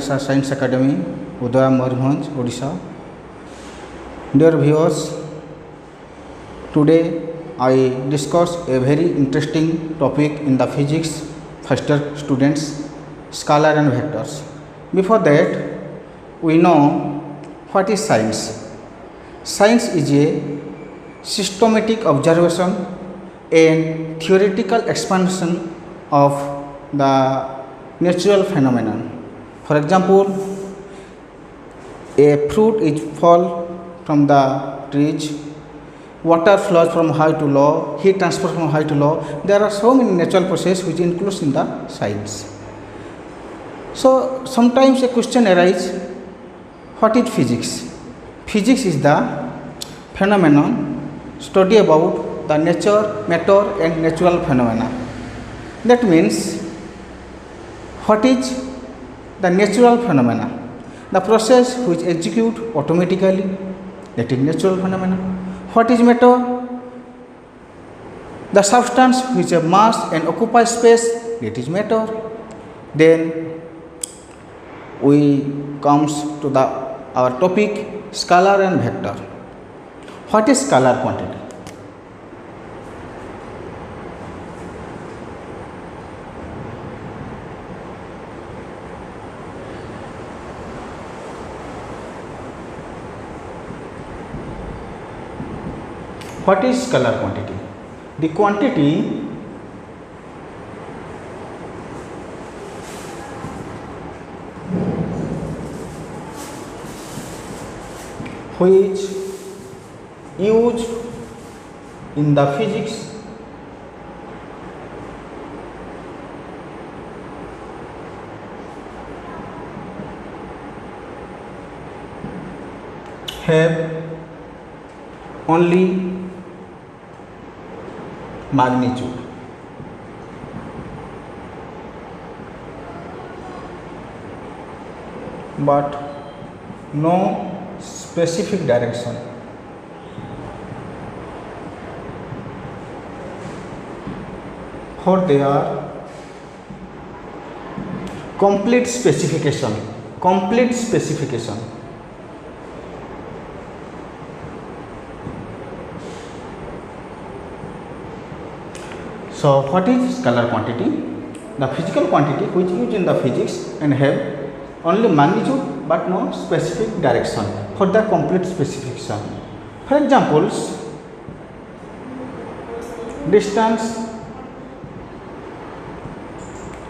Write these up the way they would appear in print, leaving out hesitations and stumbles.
Monalisha Science Academy, Udala, Moribhanj, Odisha. Dear viewers, today I discuss a very interesting topic in the physics first year students, scalar and vectors. Before that, we know what is science. Science is a systematic observation and theoretical expansion of the natural phenomenon. For example, a fruit is fall from the trees, water flows from high to low, heat transfer from high to low. There are so many natural processes which includes in the science. So sometimes a question arises, what is physics? Physics is the phenomenon study about the nature, matter and natural phenomena. That means what is the natural phenomena? The process which execute automatically, that is natural phenomena. What is matter? The substance which have mass and occupies space, that is matter. Then we comes to our topic, scalar and vector. What is scalar quantity? What is scalar quantity? The quantity which used in the physics have only magnitude. But no specific direction. For their complete specification. So what is scalar quantity? The physical quantity which used in the physics and have only magnitude but no specific direction for the complete specification. For examples, distance,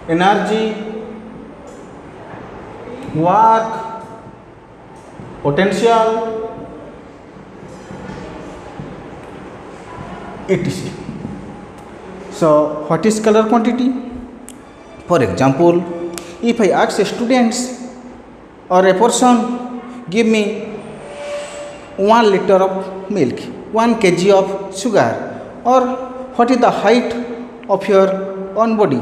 energy, work, potential, etc. So what is scalar quantity? For example, if I ask students or a person, give me 1 liter of milk, 1 kg of sugar, or what is the height of your own body,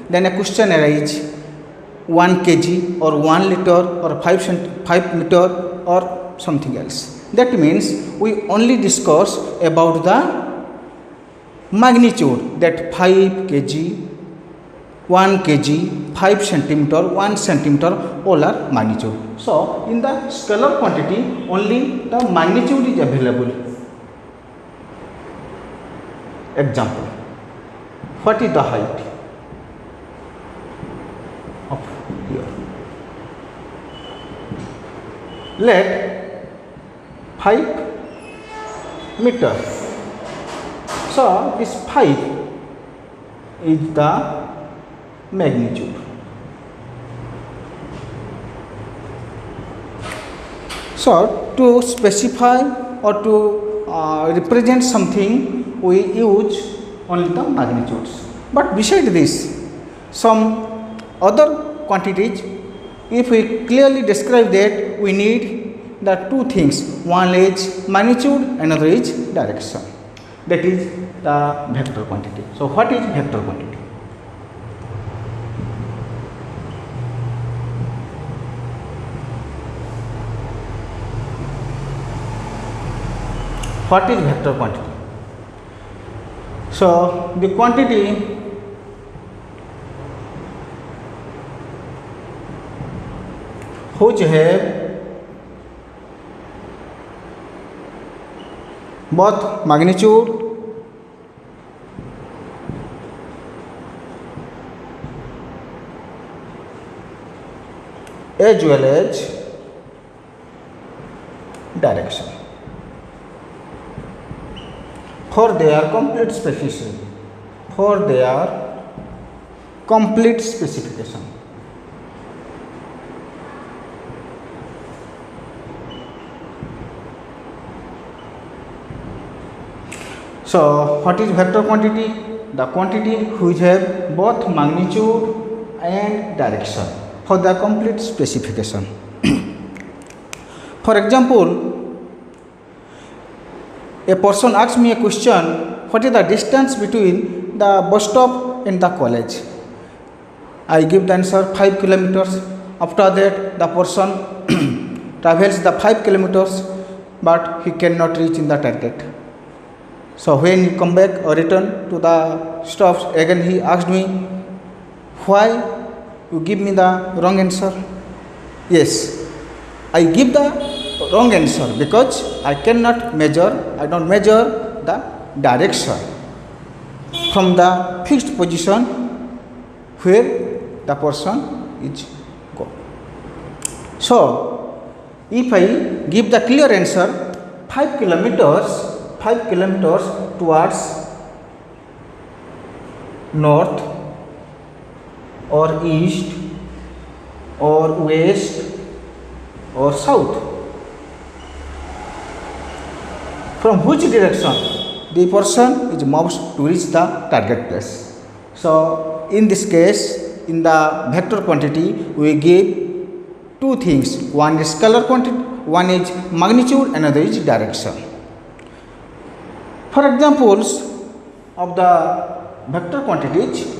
then a question arises, 1 kg or 1 liter or 5 meter or something else. That means we only discuss about the magnitude, that 5 kg, 1 kg, 5 centimeter, 1 centimeter, all are magnitude. So in the scalar quantity only the magnitude is available. Example, what is the height of here? Let 5 meter. So this 5 is the magnitude. So to specify or to represent something, we use only the magnitudes. But beside this, some other quantities, if we clearly describe that, we need the two things. One is magnitude, another is direction. That is the vector quantity. So what is vector quantity? What is vector quantity? So the quantity which have both magnitude as well as direction for their complete specification. For their complete specification. So, what is vector quantity? The quantity which have both magnitude and direction for the complete specification. For example, a person asks me a question, what is the distance between the bus stop and the college? I give the answer 5 kilometers. After that, the person travels the 5 kilometers, but he cannot reach in the target. So when he come back or return to the stops, again he asked me, why you give me the wrong answer? Yes, I give the wrong answer because I cannot measure, I don't measure the direction from the fixed position where the person is go. So, if I give the clear answer 5 kilometers towards north or east or west or south, from which direction the person is moves to reach the target place. So, in this case, in the vector quantity, we give two things. One is scalar quantity, one is magnitude, another is direction. For examples of the vector quantities,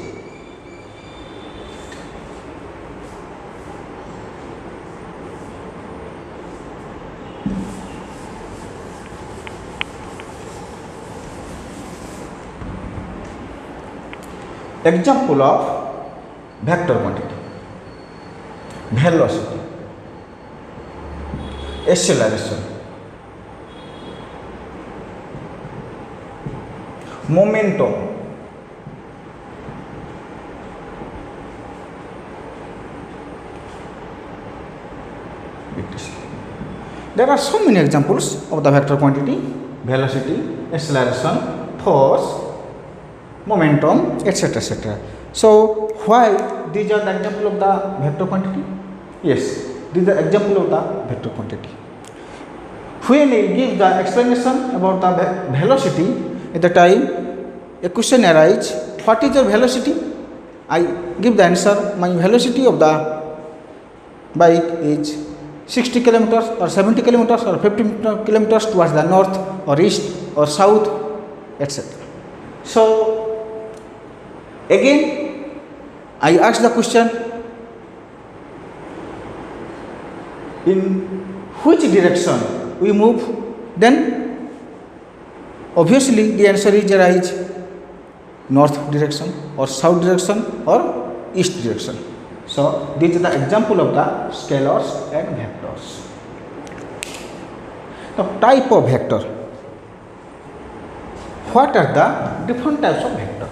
example of vector quantity: velocity, acceleration, momentum, there are so many examples of the vector quantity: velocity, acceleration, force, momentum, etc. etc. So, why these are the example of the vector quantity? Yes, these are example of the vector quantity. When we give the explanation about the velocity, at the time a question arises, what is your velocity? I give the answer, my velocity of the bike is 60 kilometers or 70 kilometers or 50 kilometers towards the north or east or south, etc. So, again I ask the question, in which direction we move, then obviously the answer is arise north direction or south direction or east direction. So, this is the example of the scalars and vectors. The type of vector. What are the different types of vector?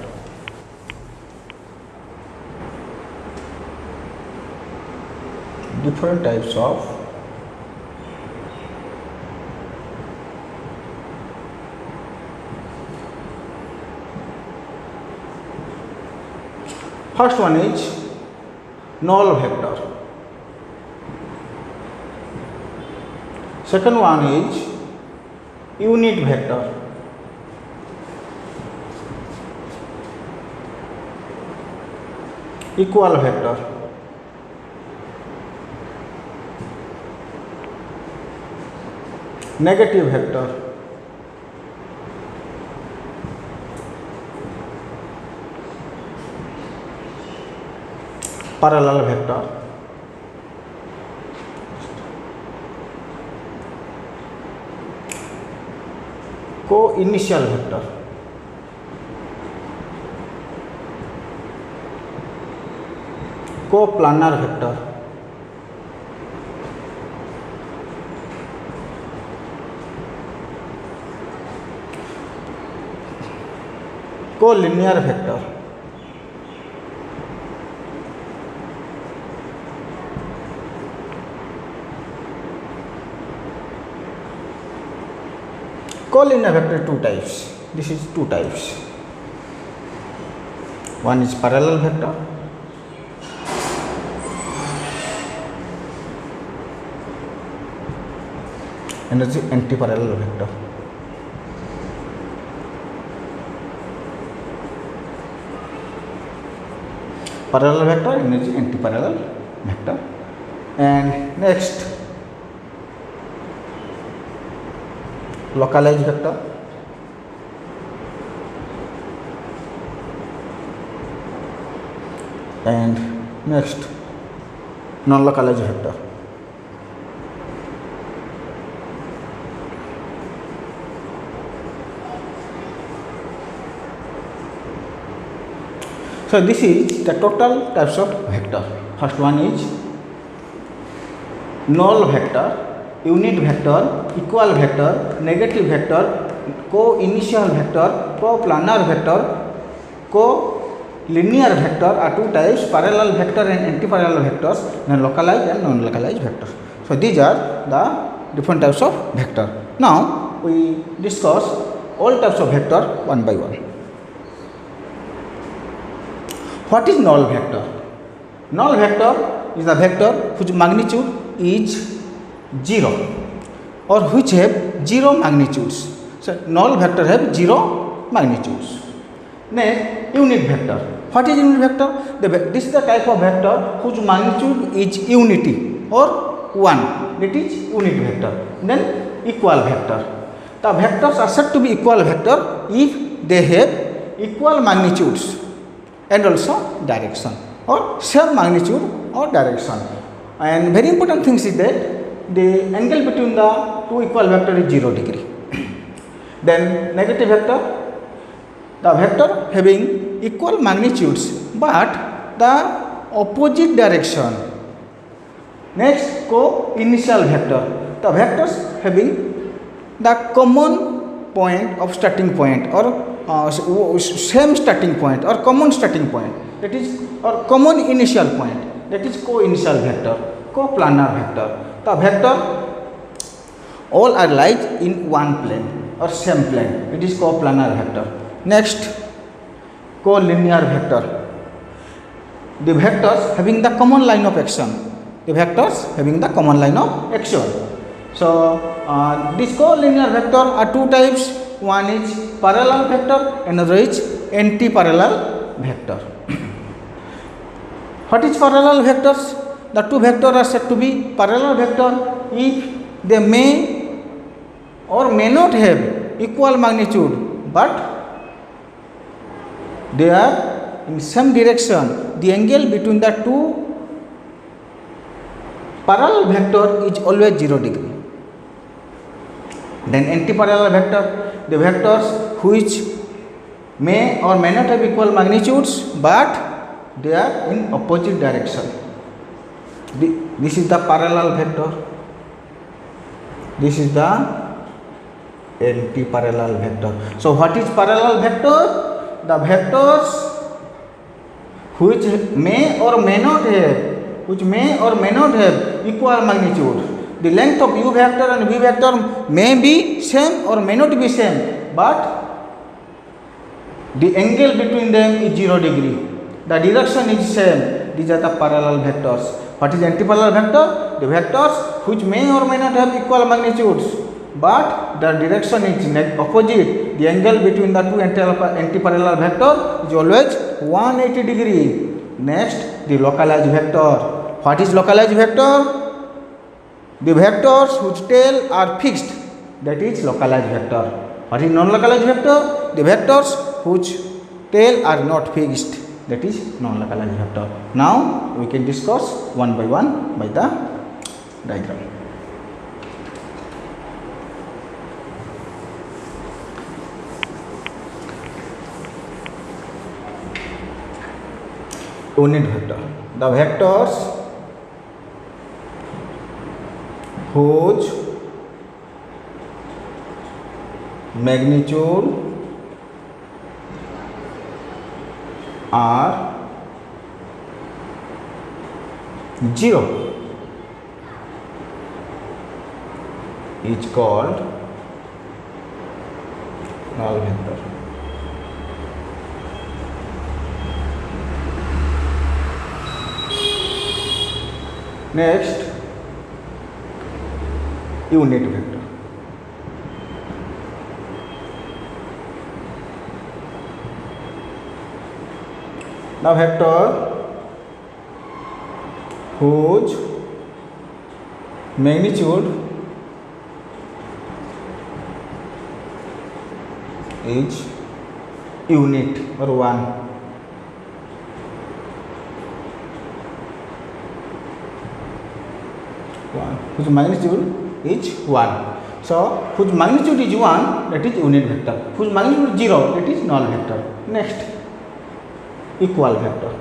Different types of first one is null vector. Second one is unit vector. Equal vector. Negative vector. Parallel vector. Co-initial vector. Co-planar vector. collinear vector. Collinear vector two types. This is two types. One is parallel vector. And is anti-parallel vector. Parallel vector and is anti-parallel vector. And next, localized vector. And next, non-localized vector. So this is the total types of vector. First one is null vector, unit vector, equal vector, negative vector, co-initial vector, co-planar vector, co-linear vector are two types, parallel vector and anti-parallel vectors, then localized and non-localized vectors. So these are the different types of vector. Now we discuss all types of vector one by one. What is null vector? Null vector is a vector whose magnitude is 0 or which have 0 magnitudes. So null vector have 0 magnitudes. Next, unit vector. What is unit vector? This is the type of vector whose magnitude is unity or 1. That is unit vector. Then equal vector. The vectors are said to be equal vector if they have equal magnitudes and also direction or same magnitude or direction. And very important thing is that the angle between the two equal vector is 0 degree. Then negative vector, the vector having equal magnitudes but the opposite direction. Next, co-initial vector, the vectors having the common point of starting point or same starting point or common starting point, that is, or common initial point, that is co-initial vector, co-planar vector. The vector all are lies in one plane or same plane, it is co-planar vector. Next, co-linear vector, the vectors having the common line of action, the vectors having the common line of action. So these co-linear vector are two types. One is parallel vector, another is anti-parallel vector. What is parallel vectors? The two vectors are said to be parallel vector if they may or may not have equal magnitude, but they are in some direction. The angle between the two parallel vector is always 0 degree. Then anti-parallel vector, the vectors which may or may not have equal magnitudes but they are in opposite direction. This is the parallel vector, this is the anti-parallel vector. So what is parallel vector? The vectors which may or may not have equal magnitude. The length of u vector and v vector may be same or may not be same, but the angle between them is 0 degree. The direction is same. These are the parallel vectors. What is anti-parallel vector? The vectors which may or may not have equal magnitudes, but the direction is opposite. The angle between the two anti-parallel vector is always 180 degree. Next, the localized vector. What is localized vector? The vectors whose tail are fixed, that is localized vector. What is non-localized vector? The vectors whose tail are not fixed, that is non-localized vector. Now we can discuss one by one by the diagram. Unit vector. The vectors whose magnitude are 0 is called null vector. Next, unit vector. Now vector whose magnitude is unit or 1. Whose magnitude is 1. So, whose magnitude is 1, that is unit vector. Whose magnitude is 0, that is null vector. Next, equal vector.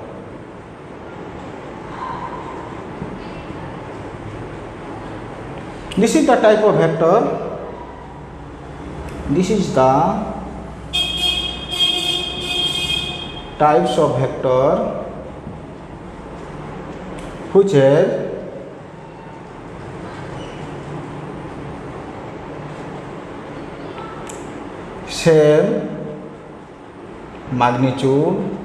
This is the type of vector. This is the types of vector which have same magnitude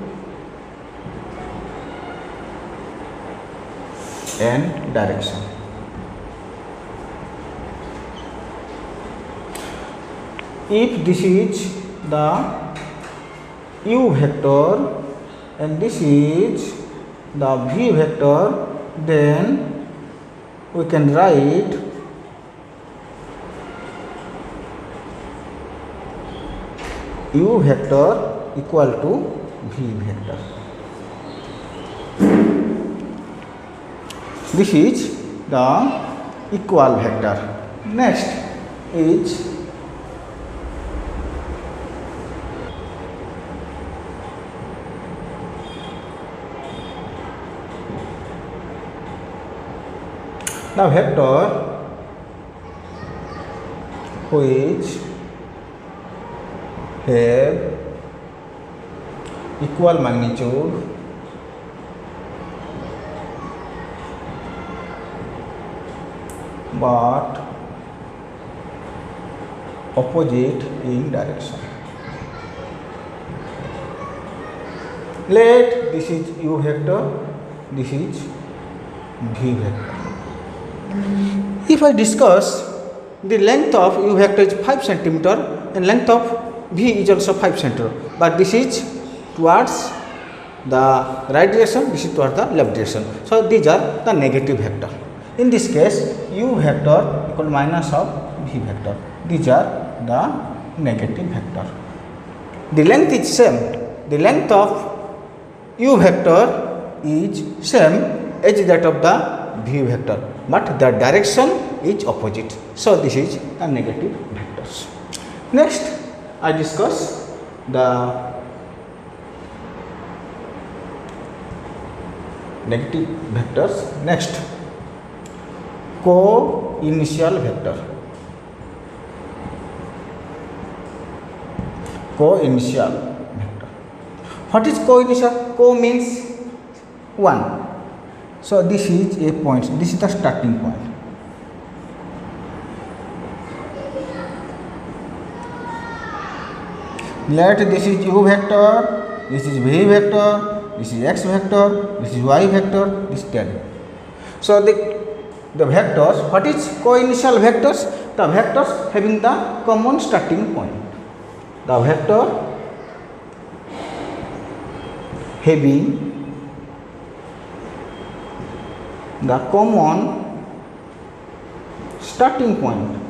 and direction. If this is the u vector and this is the v vector, then we can write u vector equal to v vector. This is the equal vector. Next is the vector which have equal magnitude but opposite in direction. Let this is u vector, this is v vector. If I discuss the length of u vector is 5 centimeter and length of v is also 5 centimeter, but this is towards the right direction, this is towards the left direction. So these are the negative vector. In this case, u vector equal minus of v vector. These are the negative vector. The length is same. The length of u vector is same as that of the v vector, but the direction is opposite. So this is the negative vectors. Next, I discuss the negative vectors. Next, co-initial vector. Co-initial vector. What is co-initial? Co means 1. So this is a point. This is the starting point. Let this is u vector, this is v vector, this is x vector, this is y vector, this is z. So the vectors, what is co-initial vectors? The vectors having the common starting point. The vector having the common starting point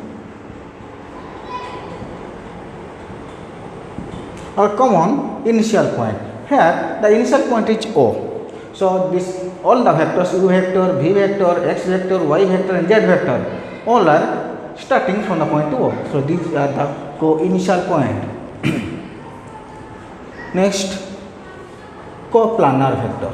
or common initial point. Here the initial point is O. So this all the vectors u vector, v vector, x vector, y vector and z vector all are starting from the point O. So these are the co-initial point. Next, coplanar vector.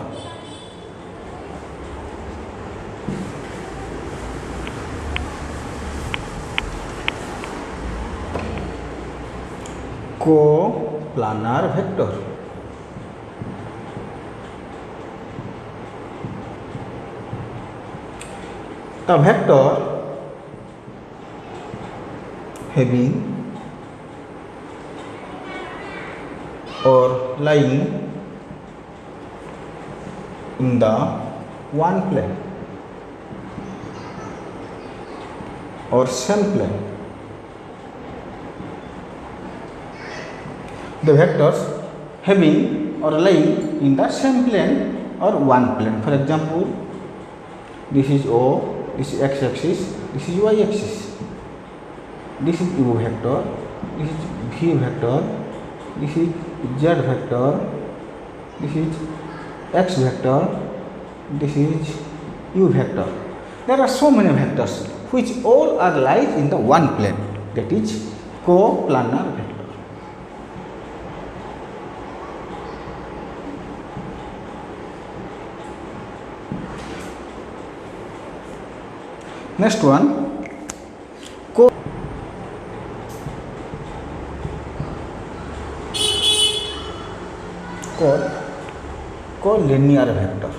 Coplanar vector. The vector having or lying in the one plane or same plane. The vectors having or lying in the same plane or one plane. For example, this is O, this is x-axis, this is y-axis. This is U vector, this is V vector, this is Z vector, this is X vector, this is U vector. There are so many vectors which all are lies in the one plane, that is coplanar vector. Next one, collinear vector.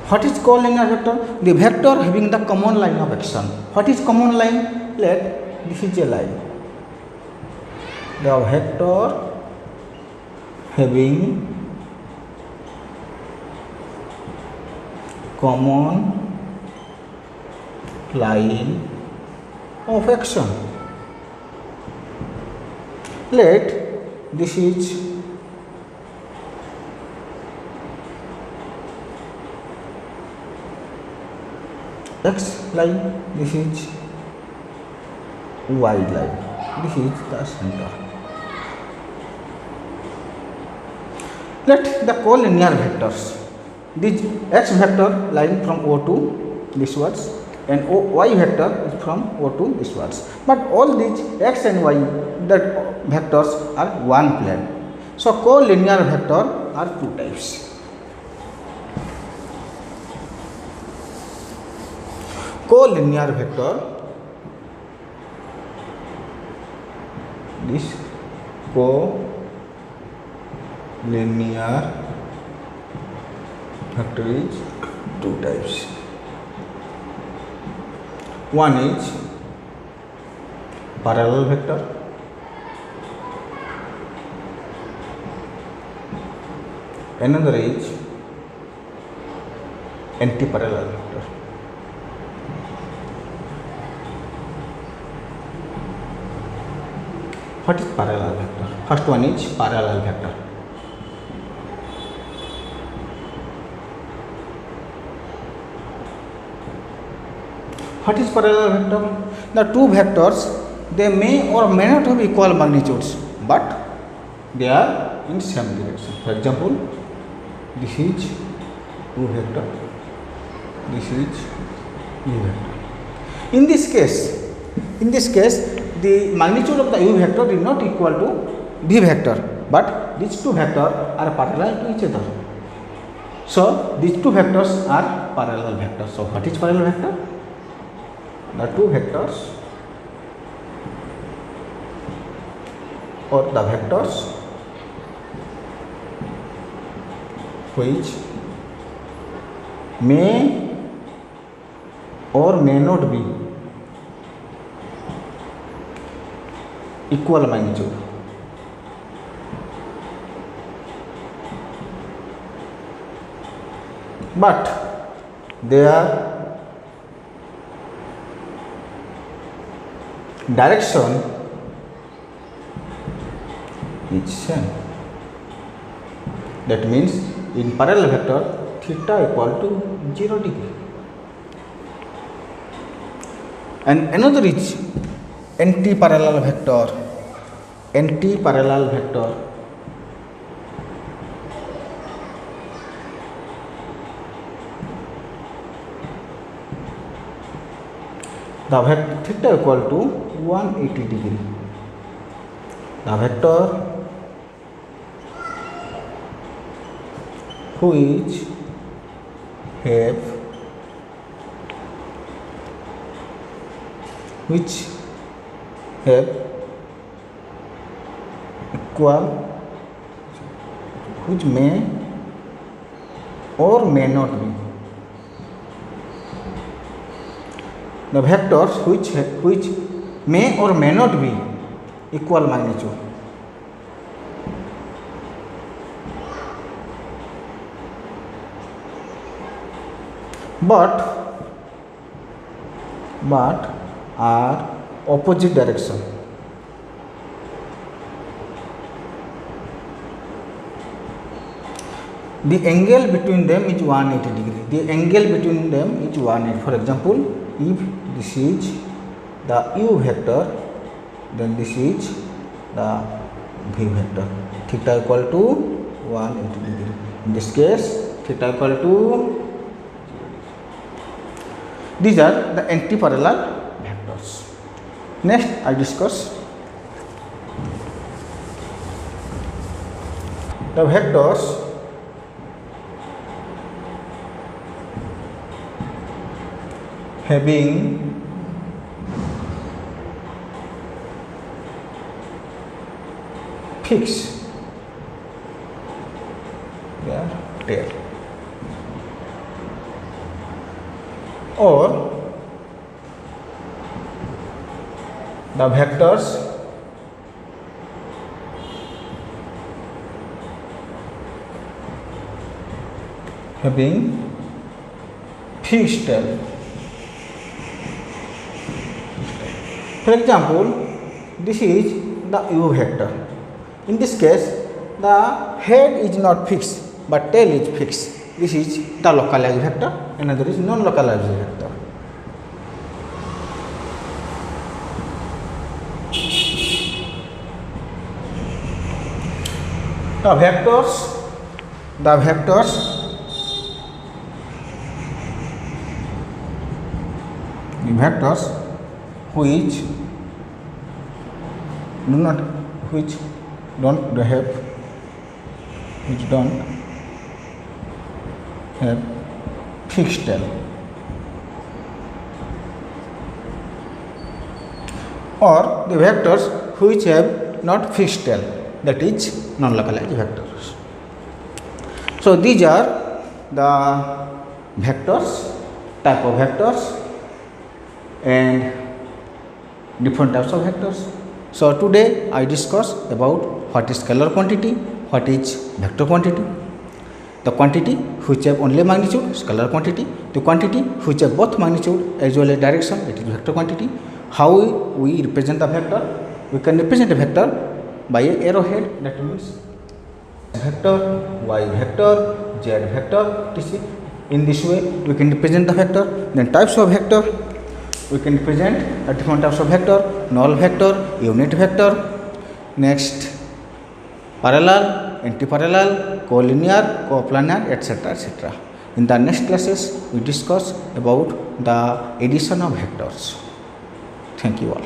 What is collinear vector? The vector having the common line of action. What is common line? Let this is a line. The vector having common line of action. Let this is X line, this is Y line, this is the center. Let the collinear vectors, this X vector line from O to this words and Y vector is from O to this words. But all these X and Y, the vectors are one plane. So collinear vector are two types. Collinear vector, this collinear vector is two types. One is parallel vector, another is anti-parallel vector. What is parallel vector? First one is parallel vector. What is parallel vector? The two vectors, they may or may not have equal magnitudes, but they are in same direction. For example, this is U vector, this is U vector. In this case, the magnitude of the U vector is not equal to V vector, but these two vectors are parallel to each other. So these two vectors are parallel vectors. So what is parallel vector? The two vectors or the vectors which may or may not be equal magnitude. But their direction is same. That means in parallel vector theta equal to 0 degree. And another is anti-parallel vector. Anti-parallel vector. The vector theta equal to 180 degree. The vector which have equal, which may or may not be. The vectors which may or may not be equal magnitude. But are opposite direction. The angle between them is 180 degree. The angle between them is 180. For example, if this is the u vector, then this is the v vector. Theta equal to 180 degree. In this case, theta equal to. These are the antiparallel vectors. Next, I discuss the vectors having fixed their tail, or the vectors having fixed tail. For example, this is the u vector. In this case, the head is not fixed, but tail is fixed. This is the localized vector, another is non-localized vector. The vectors which don't have fixed tail, or the vectors which have not fixed tail, that is non-localized vectors. So these are the vectors, type of vectors and different types of vectors. So today I discuss about what is scalar quantity, what is vector quantity. The quantity which have only magnitude, scalar quantity. The quantity which have both magnitude as well as direction, it is vector quantity. How we represent the vector? We can represent a vector by a arrowhead, that means vector, y vector, z vector, etc. In this way we can represent the vector. Then types of vector, we can represent different types of vector: null vector, unit vector, next parallel, antiparallel, collinear, coplanar, etc., etc. In the next classes we discuss about the addition of vectors. Thank you all.